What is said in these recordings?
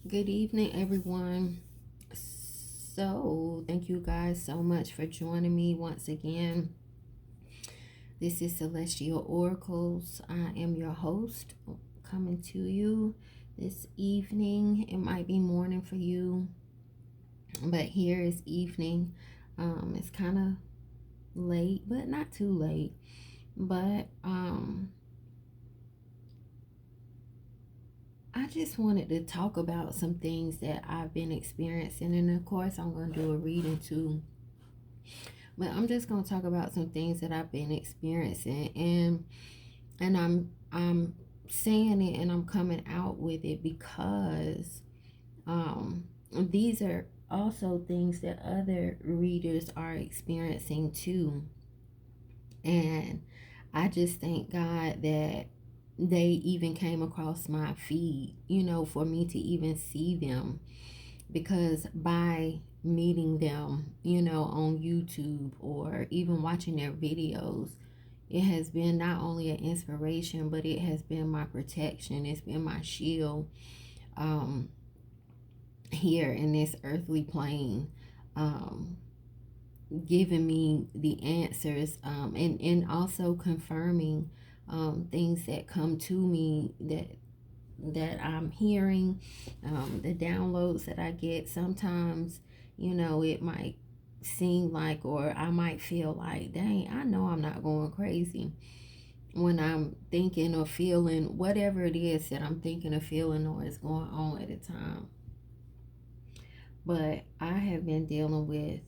Good evening, everyone. So, thank you guys so much for joining me once again. This is Celestial Oracles. I am your host coming to you this evening. It might be morning for you, but here is evening. It's kind of late, but not too late. But I just wanted to talk about some things that I've been experiencing, and of course, I'm going to do a reading too. But I'm just going to talk about some things that I've been experiencing, and I'm saying it and I'm coming out with it because these are also things that other readers are experiencing too. And I just thank God that they even came across my feed, for me to even see them, because by meeting them, on YouTube or even watching their videos, it has been not only an inspiration, but it has been my protection. It's been my shield um, here in this earthly plane, um, giving me the answers, and also confirming things that come to me that I'm hearing, the downloads that I get. Sometimes, it might seem like, or I might feel like, dang, I know I'm not going crazy when I'm thinking or feeling whatever it is that I'm thinking or feeling or is going on at the time. But I have been dealing with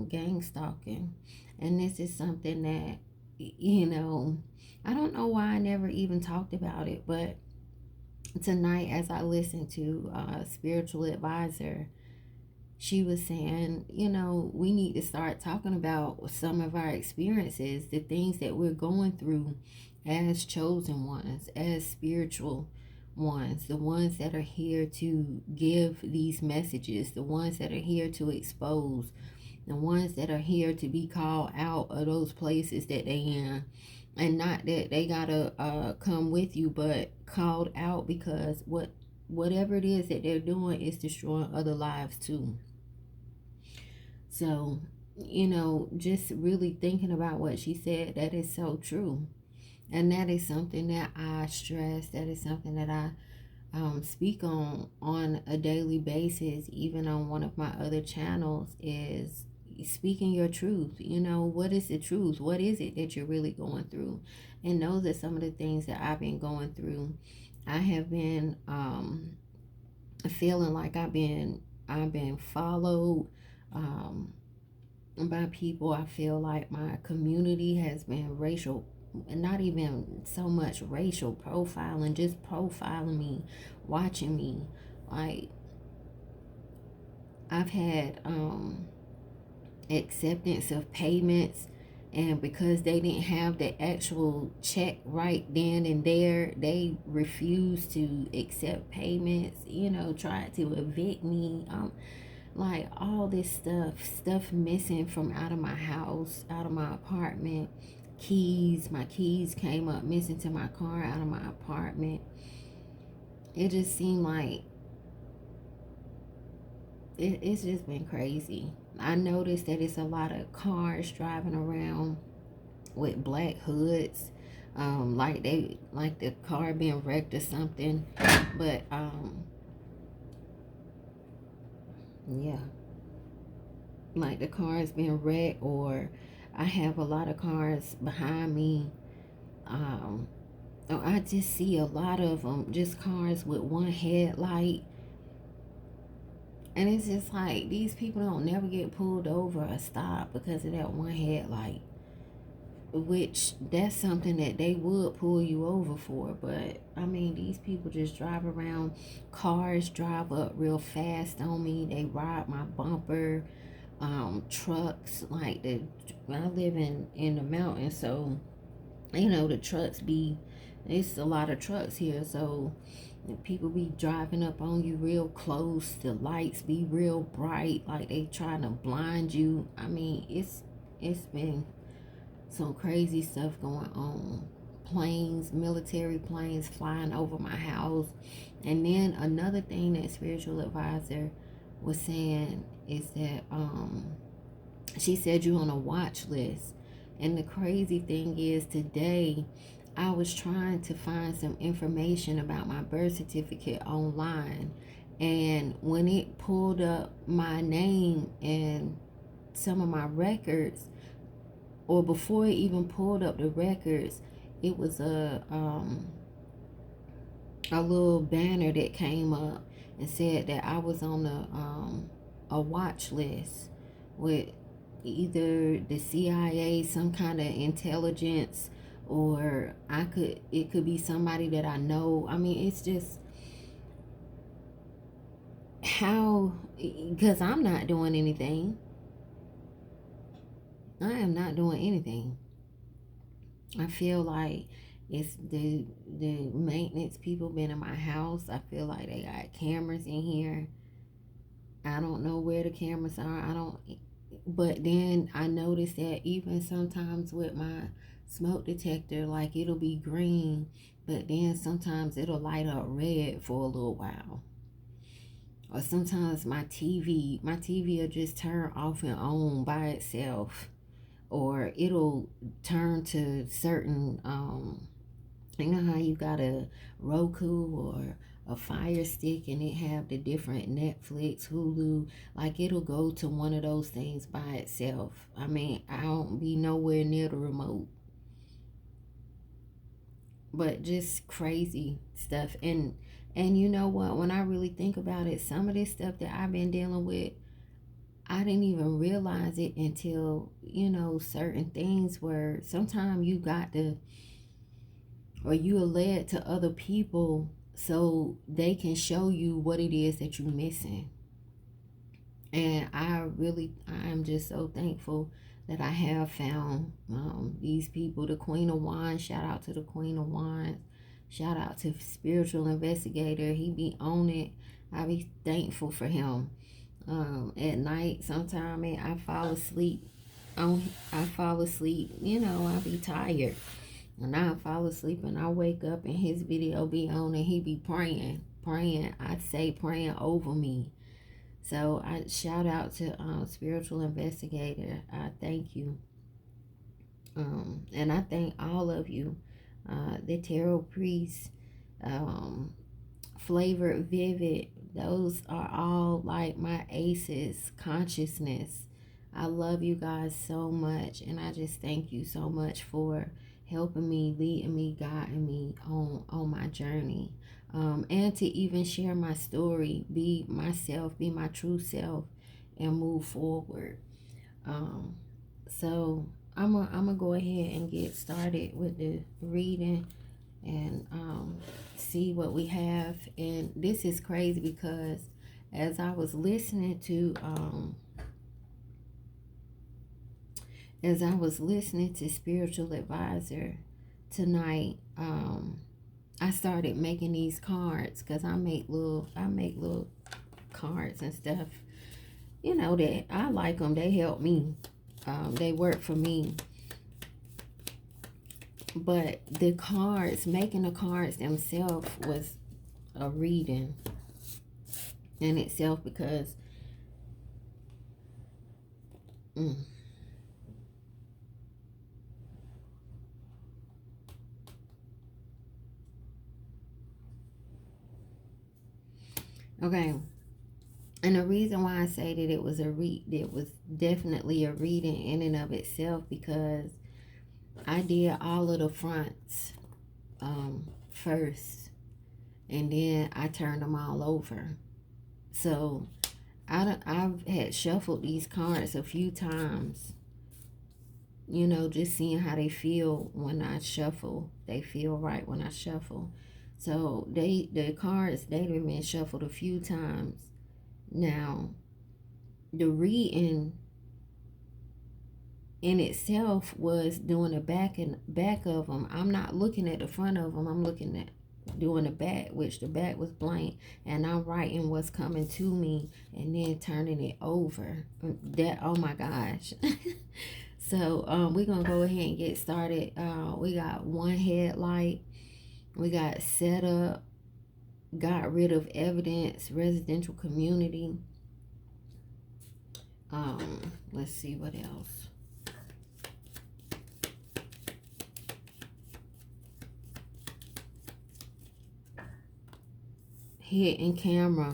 gang stalking, and this is something that, I don't know why I never even talked about it, but tonight as I listened to a spiritual advisor, she was saying, we need to start talking about some of our experiences, the things that we're going through as chosen ones, as spiritual ones, the ones that are here to give these messages, the ones that are here to expose, the ones that are here to be called out of those places that they in. And not that they gotta come with you, but called out because whatever it is that they're doing is destroying other lives too. So, just really thinking about what she said, that is so true. And that is something that I stress. That is something that I speak on a daily basis, even on one of my other channels, is speaking your truth. What is the truth? What is it that you're really going through? And those are some of the things that I've been going through. I have been feeling like I've been followed by people. I feel like my community has been racial, not even so much racial profiling, just profiling me, watching me. Like, I've had acceptance of payments, and because they didn't have the actual check right then and there, they refused to accept payments, tried to evict me. Like, all this stuff missing from out of my house, out of my apartment. My keys came up missing to my car, out of my apartment. It just seemed like it's just been crazy. I noticed that it's a lot of cars driving around with black hoods, like the car being wrecked or something. But yeah, like the car is being wrecked, or I have a lot of cars behind me. Um, I just see a lot of them, just cars with one headlight. And it's just like, these people don't never get pulled over or stopped because of that one headlight. Which, that's something that they would pull you over for. But, I mean, these people just drive around. Cars drive up real fast on me. They ride my bumper. Trucks, like I live in the mountains, so the trucks it's a lot of trucks here, so people be driving up on you real close. The lights be real bright, like they trying to blind you. I mean, it's been some crazy stuff going on. planes, military planes flying over my house. And then another thing that spiritual advisor was saying is that she said you're on a watch list. And the crazy thing is, today I was trying to find some information about my birth certificate online, and when it pulled up my name and some of my records, or before it even pulled up the records, it was a little banner that came up and said that I was on a watch list with either the CIA, some kind of intelligence, or it could be somebody that I know. I mean, it's just how, because I'm not doing anything. I am not doing anything. I feel like it's the maintenance people been in my house. I feel like they got cameras in here. I don't know where the cameras are. But then I noticed that even sometimes with my smoke detector, like it'll be green, but then sometimes it'll light up red for a little while. Or sometimes my TV will just turn off and on by itself, or it'll turn to certain you know how you got a Roku or a Fire Stick and it have the different Netflix, Hulu, like it'll go to one of those things by itself. I mean, I don't be nowhere near the remote. But just crazy stuff. And you know what, when I really think about it, some of this stuff that I've been dealing with, I didn't even realize it until, certain things where sometimes you got to, or you are led to other people so they can show you what it is that you're missing. And I am just so thankful that I have found these people. The Queen of Wands, shout out to the Queen of Wands. Shout out to Spiritual Investigator. He be on it. I be thankful for him. At night, sometime I fall asleep. I fall asleep. I be tired. And I fall asleep and I wake up and his video be on and he be praying. I'd say praying over me. So I shout out to Spiritual Investigator. I thank you. And I thank all of you. The Tarot Priest, Flavored Vivid, those are all like my aces, consciousness. I love you guys so much, and I just thank you so much for helping me, leading me, guiding me on my journey. And to even share my story, be myself, be my true self, and move forward. So I'm gonna go ahead and get started with the reading and see what we have. And this is crazy because as I was listening to Spiritual Advisor tonight, I started making these cards because I make little cards and stuff. That I like them. They help me. They work for me. But the cards, making the cards themselves was a reading in itself because okay. And the reason why I say that it was definitely a reading in and of itself, because I did all of the fronts first, and then I turned them all over. So I've had shuffled these cards a few times, just seeing how they feel when I shuffle. They feel right when I shuffle. So the cards, they've been shuffled a few times. Now, the reading in itself was doing the back of them. I'm not looking at the front of them. I'm looking at doing the back, which the back was blank, and I'm writing what's coming to me and then turning it over. That, oh my gosh. So we're gonna go ahead and get started. We got one headlight. We got set up, got rid of evidence, residential community. Let's see what else. Hidden camera.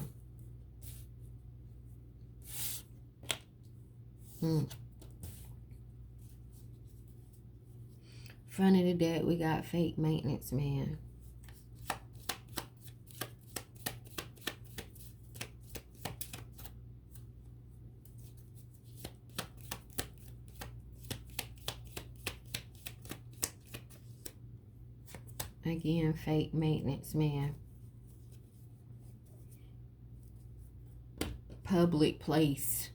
Front of the deck, we got fake maintenance man. Again, fake maintenance man. Public place.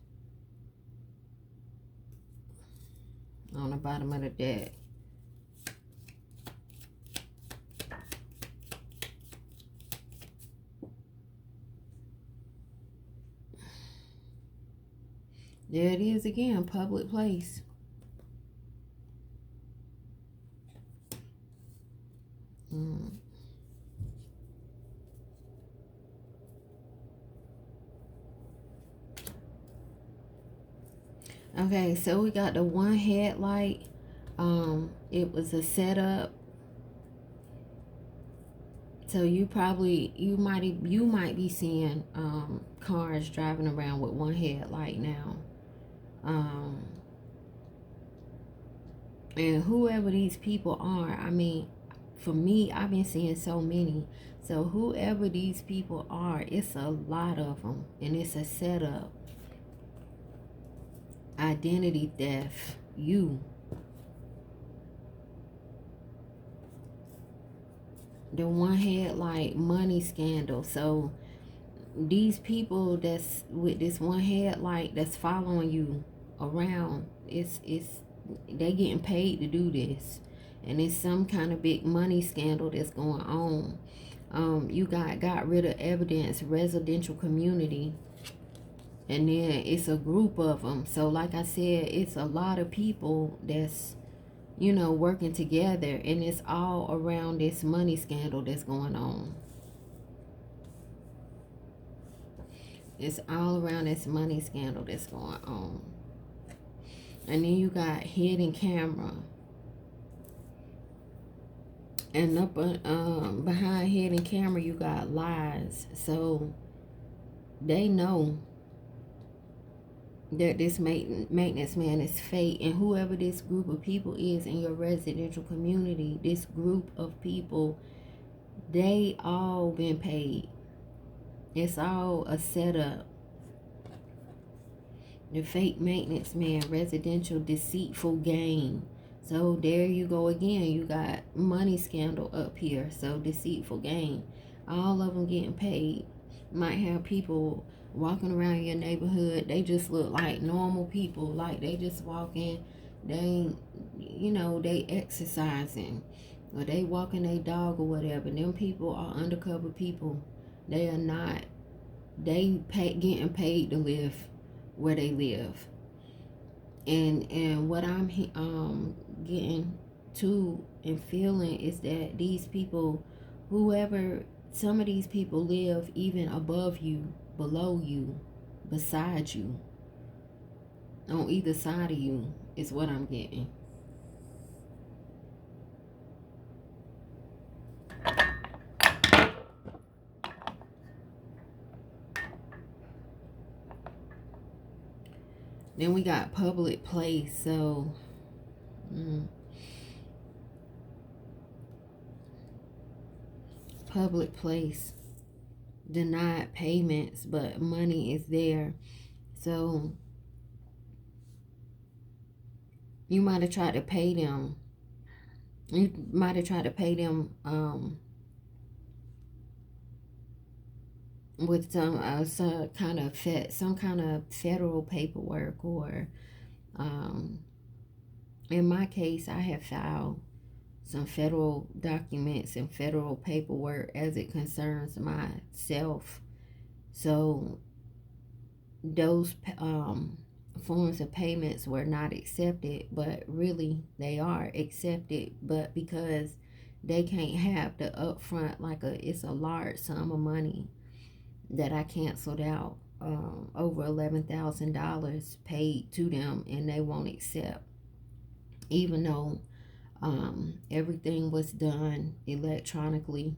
On the bottom of the deck. There it is again, public place. Okay, so we got the one headlight. It was a setup. So you might be seeing cars driving around with one headlight now. And whoever these people are, I mean, for me, I've been seeing so many. So whoever these people are, it's a lot of them, and it's a setup. Identity theft. The one headlight money scandal. So these people that's with this one headlight that's following you around, it's they getting paid to do this, and it's some kind of big money scandal that's going on. You got rid of evidence, residential community, and then it's a group of them. So like I said, it's a lot of people that's working together, and it's all around this money scandal that's going on. It's all around this money scandal that's going on. And then you got hidden camera. And up behind hidden camera, you got lies. So they know that this maintenance man is fake. And whoever this group of people is in your residential community, this group of people, they all been paid. It's all a setup. The fake maintenance man, residential deceitful gain. So there you go again. You got money scandal up here. So deceitful gain. All of them getting paid. Might have people walking around your neighborhood. They just look like normal people. Like they just walking. They, they exercising. Or they walking their dog or whatever. Them people are undercover people. They are not. They getting paid to live where they live. And what I'm getting to and feeling is that these people, some of these people live even above you, below you, beside you, on either side of you, is what I'm getting. Then we got public place. So public place, denied payments, but money is there. So you might have tried to pay them. You might have tried to pay them with some kind of federal paperwork, or in my case, I have filed some federal documents and federal paperwork as it concerns myself. So those forms of payments were not accepted, but really they are accepted, but because they can't have the upfront, like it's a large sum of money that I canceled out, over $11,000 paid to them, and they won't accept, even though everything was done electronically,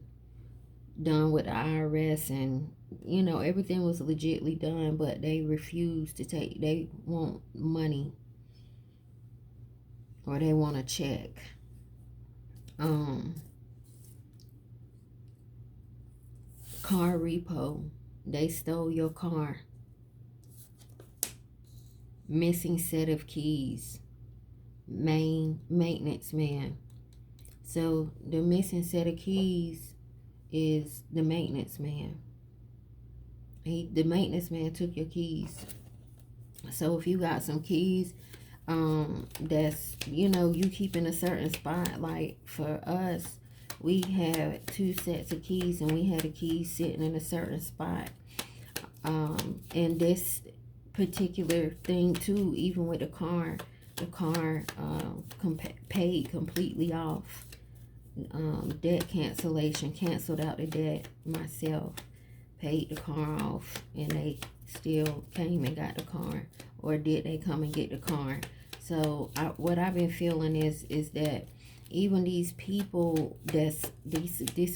done with the IRS, and everything was legitly done, but they refuse to take. They want money, or they want a check. Um, Car repo. They stole your car. Missing set of keys. Maintenance man. So the missing set of keys is the maintenance man. The maintenance man took your keys. So if you got some keys, that's you keep in a certain spot. Like for us, we had 2 sets of keys, and we had the keys sitting in a certain spot. And this particular thing too, even with the car paid completely off. Debt cancellation, canceled out the debt myself, paid the car off, and they still came and got the car. Or did they come and get the car? So what I've been feeling is that even these people, this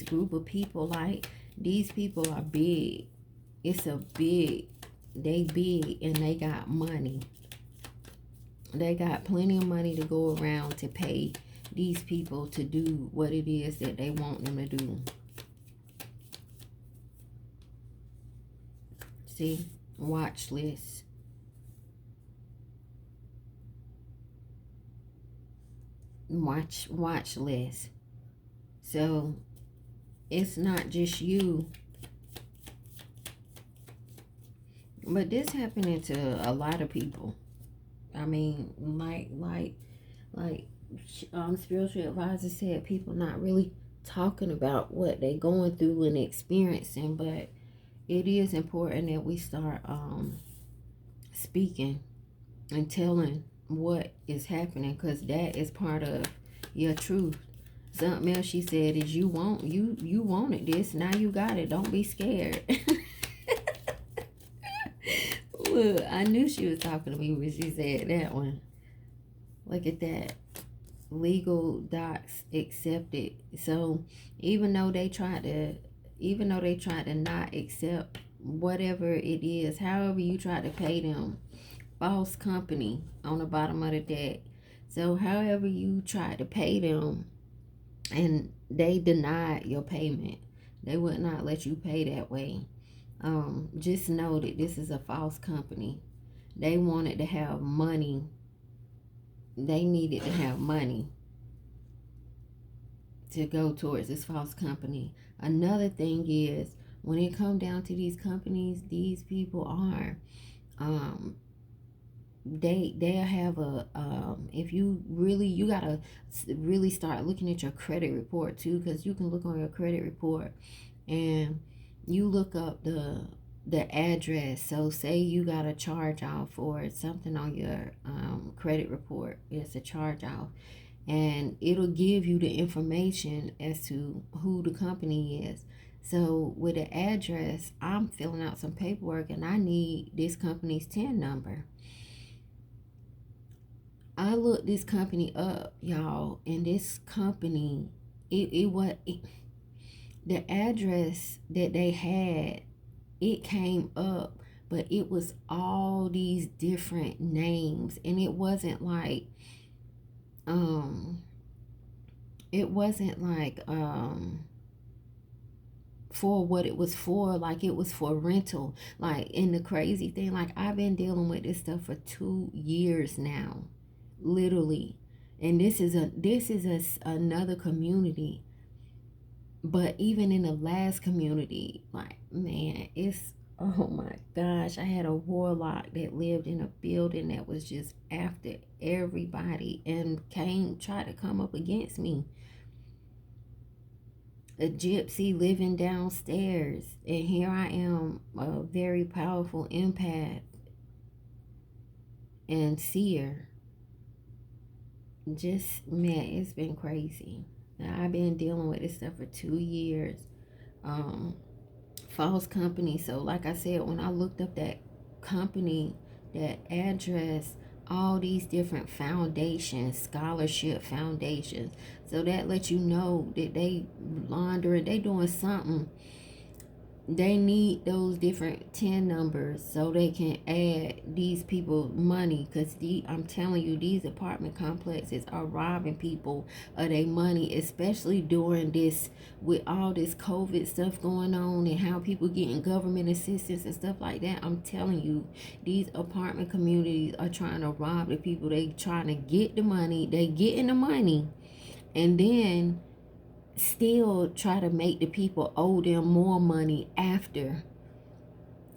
group of people, like these people are big. They big, and they got money. They got plenty of money to go around to pay these people to do what it is that they want them to do. See, watch list. Watch list. So it's not just you, but this happening to a lot of people. I mean, like spiritual advisor said, people not really talking about what they going through and experiencing, but it is important that we start speaking and telling what is happening, because that is part of your truth. Something else she said is you wanted this, now you got it, don't be scared. Look, I knew she was talking to me when she said that one. Look at that. Legal docs accepted. So even though they tried to not accept whatever it is, however you try to pay them, false company on the bottom of the debt. So however you tried to pay them, and they denied your payment, they would not let you pay that way. Just know that this is a false company. They wanted to have money. They needed to have money to go towards this false company. Another thing is, when it comes down to these companies, these people are they'll have if you gotta really start looking at your credit report too, because you can look on your credit report and you look up the address. So say you got a charge off or something on your credit report, it's a charge off, and it'll give you the information as to who the company is. So with the address, I'm filling out some paperwork and I need this company's TIN number. I looked this company up, y'all, and this company, the address that they had, it came up, but it was all these different names, and it wasn't like for what it was for. Like, it was for rental. Like, and the crazy thing, like, I've been dealing with this stuff for 2 years now, literally, and this is another community. But even in the last community, like, man, it's, oh my gosh, I had a warlock that lived in a building that was just after everybody and tried to come up against me. A gypsy living downstairs, and here I am, a very powerful empath, and seer. Just, man, it's been crazy. Now, I've been dealing with this stuff for 2 years. Um, False company. So, like I said, when I looked up that company, that address, all these different foundations, scholarship foundations. So that lets you know that they laundering, they doing something. They need those different 10 numbers so they can add these people money, because I'm telling you, these apartment complexes are robbing people of their money, especially during this, with all this COVID stuff going on and how people getting government assistance and stuff like that. I'm telling you, these apartment communities are trying to rob the people. They trying to get the money, they getting the money, and then still try to make the people owe them more money after,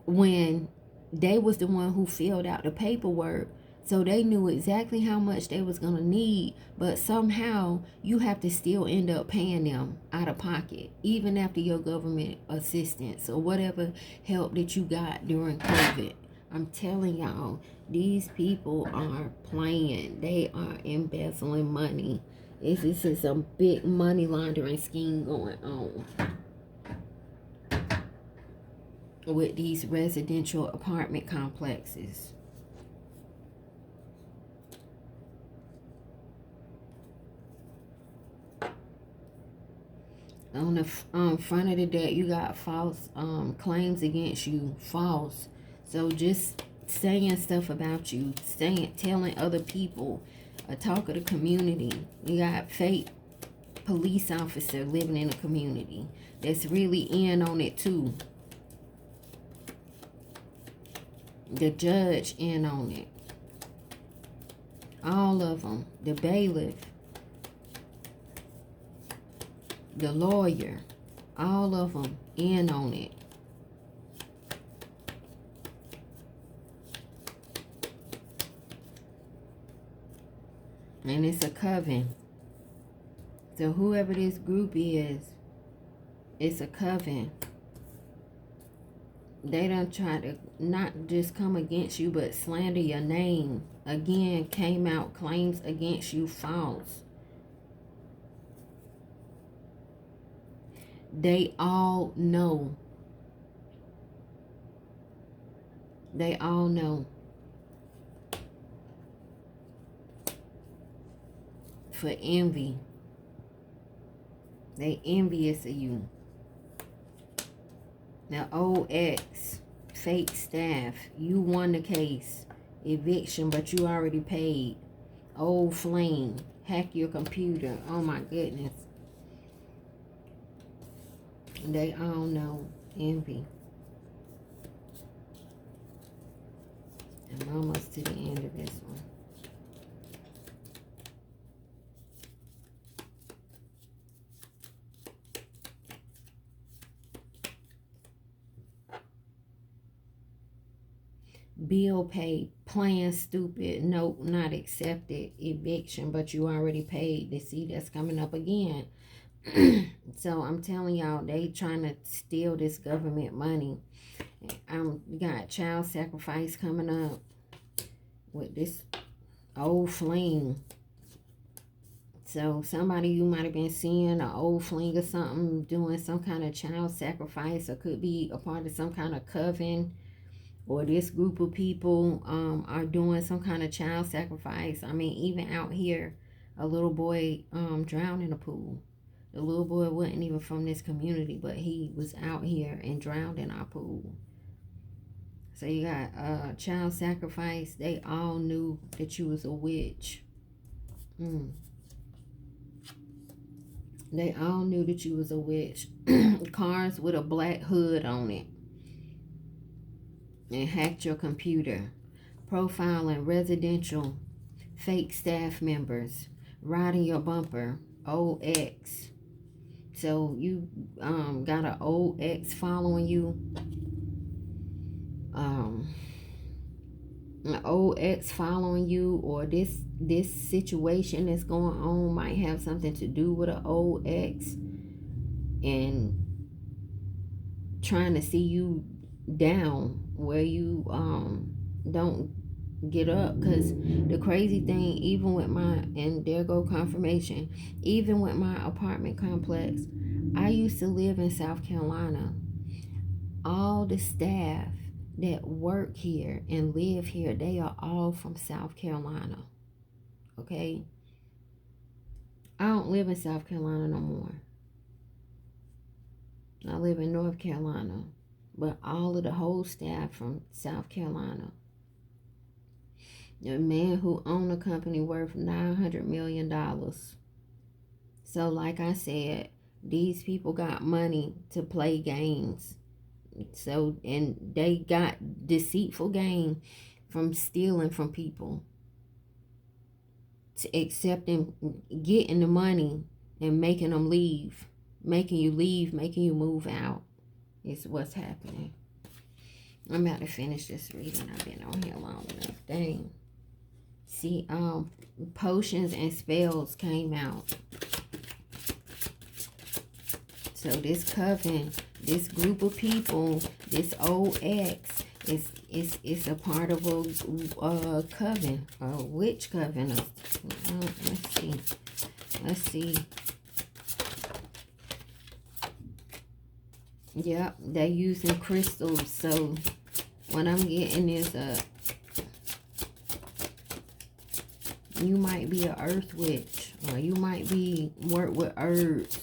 when they was the one who filled out the paperwork, so they knew exactly how much they was gonna need, but somehow you have to still end up paying them out of pocket even after your government assistance or whatever help that you got during COVID. I'm telling y'all, these people are playing. They are embezzling money. This is some big money laundering scheme going on with these residential apartment complexes. On the front of the deck, you got false claims against you. False. So just saying stuff about you, telling other people, a talk of the community. You got fake police officer living in the community that's really in on it too. The judge in on it. All of them. The bailiff. The lawyer. All of them in on it. And it's a coven. So whoever this group is, it's a coven. They don't try to not just come against you, but slander your name. Again, came out claims against you false. They all know. They all know. For envy. They envious of you. Now, old ex, fake staff, you won the case. Eviction, but you already paid. Old flame, hack your computer. Oh my goodness. They all know. Envy. I'm almost to the end of this one. Bill paid, plan stupid, nope, not accepted, eviction, but you already paid. They see that's coming up again. So I'm telling y'all, they trying to steal this government money. Got child sacrifice coming up with this old fling. So somebody you might have been seeing, an old fling or something, doing some kind of child sacrifice, or could be a part of some kind of coven, or this group of people are doing some kind of child sacrifice. I mean, even out here, a little boy drowned in a pool. The little boy wasn't even from this community, but he was out here and drowned in our pool. So you got child sacrifice. They all knew that you was a witch. They all knew that you was a witch. Cars with a black hood on it. And hacked your computer. Profiling residential fake staff members. Riding your bumper. Old ex. So you got an old ex following you. An old ex following you, or this situation that's going on might have something to do with an old ex and trying to see you down where you don't get up. Because the crazy thing, even with my, and there go confirmation, even with my apartment complex, I used to live in South Carolina. All the staff that work here and live here, they are all from South Carolina. Okay? I don't live in South Carolina no more. I live in North Carolina. But all of the whole staff from South Carolina. A man who owned a company worth $900 million. So like I said, these people got money to play games. So, and they got deceitful gain from stealing from people, to accepting, getting the money and making them leave, making you leave, making you move out is what's happening. I'm about to finish this reading. I've been on here long enough. Dang. See, potions and spells came out. So this coven, this group of people, this old ex, is a part of a coven, a witch coven. Let's see. Let's see. Yep, they're using crystals. So what I'm getting is you might be an earth witch, or you might be work with herbs.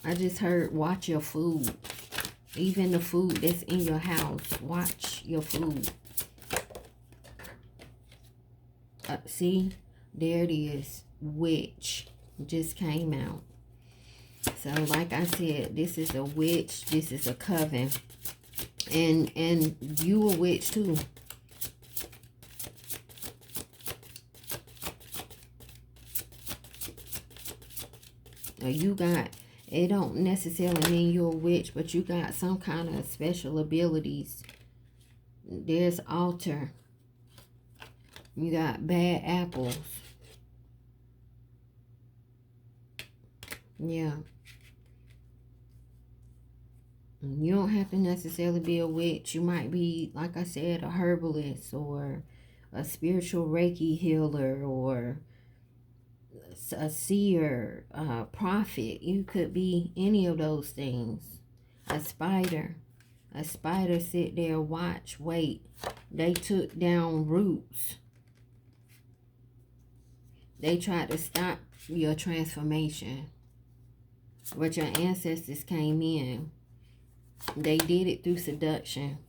I just heard watch your food. Even the food that's in your house. Watch your food. See? There it is. Witch. Just came out. So like I said, this is a witch. This is a coven. And you a witch too. You got, it don't necessarily mean you're a witch, but you got some kind of special abilities. There's altar. You got bad apples. Yeah. You don't have to necessarily be a witch. You might be, like I said, a herbalist or a spiritual Reiki healer or a seer, a prophet. You could be any of those things. A spider. A spider sit there, watch, wait. They took down roots. They tried to stop your transformation. But your ancestors came in. They did it through seduction.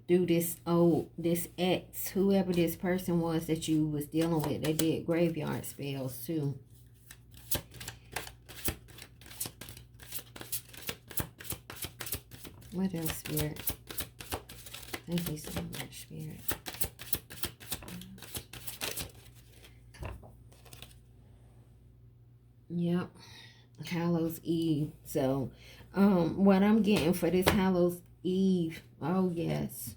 Through this ex, whoever this person was that you was dealing with. They did graveyard spells too. What else, Spirit? Thank you so much, Spirit. Yep. Hallows Eve. So, what I'm getting for this Hallows Eve, oh yes,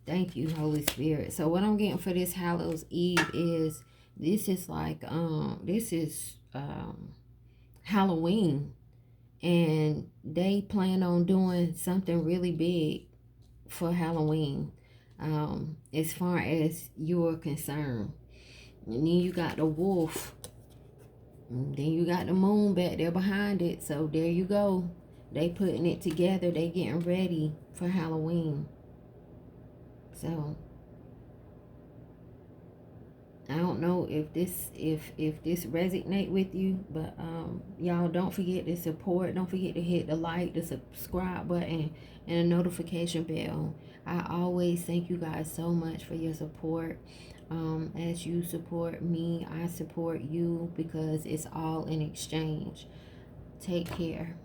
thank you, Holy Spirit. So what I'm getting for this Hallows Eve is, this is like, Halloween, and they plan on doing something really big for Halloween, as far as you're concerned. And then you got the wolf. And then you got the moon back there behind it. So there you go. They putting it together. They getting ready for Halloween. So I don't know if this resonate with you, but y'all don't forget to support. Don't forget to hit the like, the subscribe button, and the notification bell. I always thank you guys so much for your support. As you support me, I support you, because it's all in exchange. Take care.